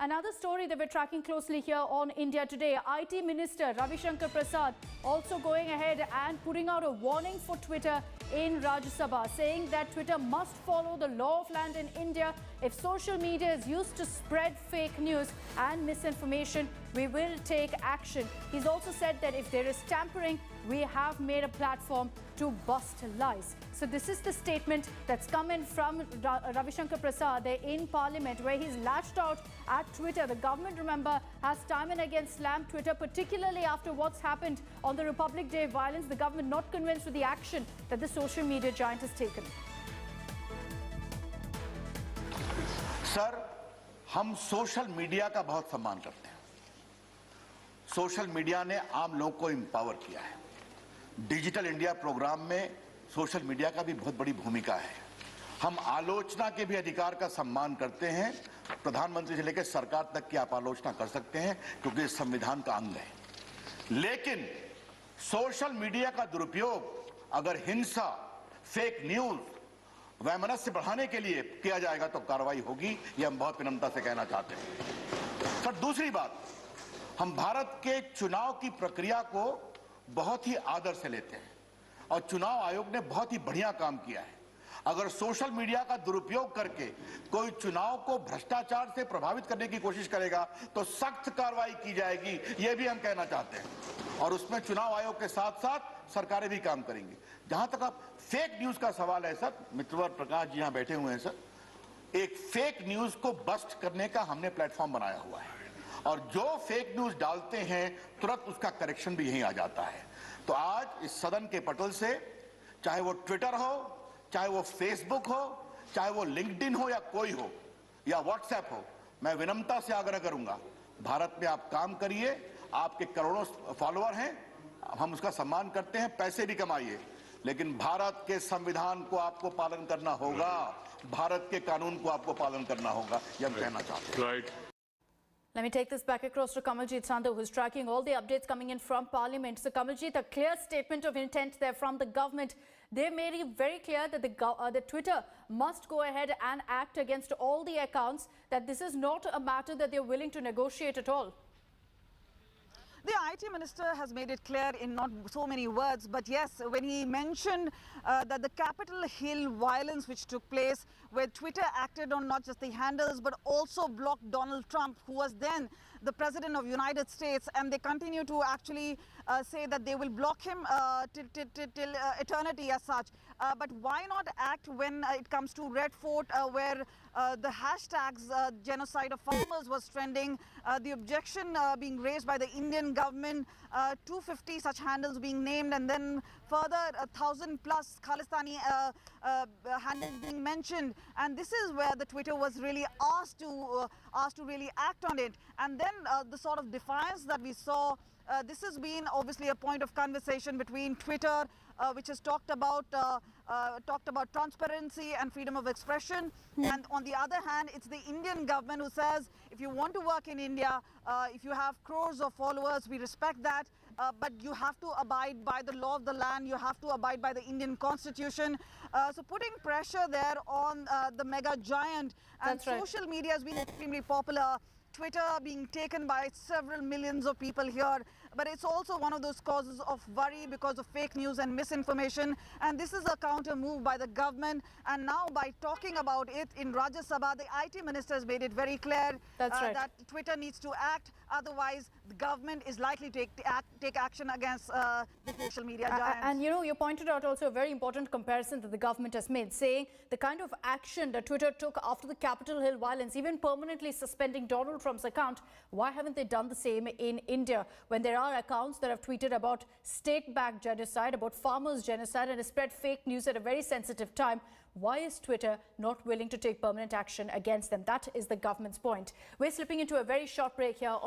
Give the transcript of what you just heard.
Another story that we're tracking closely here on India Today. IT Minister Ravi Shankar Prasad also going ahead and putting out a warning for Twitter in Rajya Sabha, saying that Twitter must follow the law of land in India. If social media is used to spread fake news and misinformation, we will take action. He's also said that if there is tampering, we have made a platform to bust lies. So this is the statement that's come in from Ravi Shankar Prasad there in Parliament, where he's lashed out at Twitter. The government, remember, has time and again slammed Twitter, particularly after what's happened on the Republic Day violence. The government not convinced with the action that the social media giant has taken. Sir, हम social media का बहुत सम्मान करते हैं। Social media ने आम लोगों को एम्पावर किया है। डिजिटल इंडिया प्रोग्राम में सोशल मीडिया का भी बहुत बड़ी भूमिका है। हम आलोचना के भी अधिकार का सम्मान करते हैं। प्रधानमंत्री से लेकर सरकार तक की आप आलोचना कर सकते हैं, क्योंकि संविधान का अंग है। लेकिन सोशल मीडिया का दुरुपयोग अगर हिंसा, फेक न्यूज, वैमनस्य बढ़ाने के लिए किया जाएगा तो कार्रवाई होगी। ये हम बहुत विनम्रता से कहना चाहते हैं। सर, दूसरी बात, हम भारत के चुनाव की प्रक्रिया को बहुत ही आदर से लेते हैं और चुनाव आयोग ने बहुत ही बढ़िया काम किया है। अगर सोशल मीडिया का दुरुपयोग करके कोई चुनाव को भ्रष्टाचार से प्रभावित करने की कोशिश करेगा तो सख्त कार्रवाई की जाएगी, ये भी हम कहना चाहते हैं। और उसमें चुनाव आयोग के साथ साथ सरकारें भी काम करेंगी। जहां तक आप फेक न्यूज का सवाल है सर, मित्रवर प्रकाश जी यहां बैठे हुए हैं सर, एक फेक न्यूज को बस्ट करने का हमने प्लेटफॉर्म बनाया हुआ है और जो फेक न्यूज डालते हैं तुरंत उसका करेक्शन भी यहीं आ जाता है। तो आज इस सदन के पटल से, चाहे वो ट्विटर हो, चाहे वो फेसबुक हो, चाहे वो लिंक्डइन हो या कोई हो या व्हाट्सएप हो, मैं विनम्रता से आग्रह करूंगा, भारत में आप काम करिए। आपके करोड़ों फॉलोअर हैं, हम उसका सम्मान करते हैं, पैसे भी कमाइए, लेकिन भारत के संविधान को आपको पालन करना होगा, भारत के कानून को आपको पालन करना होगा, यह हम कहना चाहते हैं। Let me take this back across to Kamaljeet Sandhu, who's tracking all the updates coming in from Parliament. So, Kamaljeet, a clear statement of intent there from the government. They made it very clear that that Twitter must go ahead and act against all the accounts, that this is not a matter that they're willing to negotiate at all. The IT Minister has made it clear in not so many words, but yes, when he mentioned that the Capitol Hill violence which took place, where Twitter acted on not just the handles but also blocked Donald Trump, who was then the President of the United States, and they continue to actually say that they will block him till eternity as such. But why not act when it comes to Red Fort, where the hashtags genocide of farmers was trending, the objection being raised by the Indian government, 250 such handles being named, and then further 1,000 plus Khalistani handles being mentioned, and this is where the Twitter was really asked to really act on it. And then the sort of defiance that we saw, this has been obviously a point of conversation between Twitter, which has talked about transparency and freedom of expression, and on the other hand, it's the Indian government who says, if you want to work in India, if you have crores of followers, we respect that, but you have to abide by the law of the land, you have to abide by the Indian constitution. So putting pressure there on the mega giant, and social media has been extremely popular. Twitter being taken by several millions of people here, but it's also one of those causes of worry because of fake news and misinformation, and this is a counter move by the government. And now by talking about it in Rajya Sabha, the IT Minister has made it very clear that Twitter needs to act, otherwise the government is likely to take action against the social media giants. And you know, you pointed out also a very important comparison that the government has made, saying the kind of action that Twitter took after the Capitol Hill violence, even permanently suspending Donald Trump's account, why haven't they done the same in India, when there are accounts that have tweeted about state-backed genocide, about farmers' genocide, and has spread fake news at a very sensitive time? Why is Twitter not willing to take permanent action against them? That is the government's point. We're slipping into a very short break here on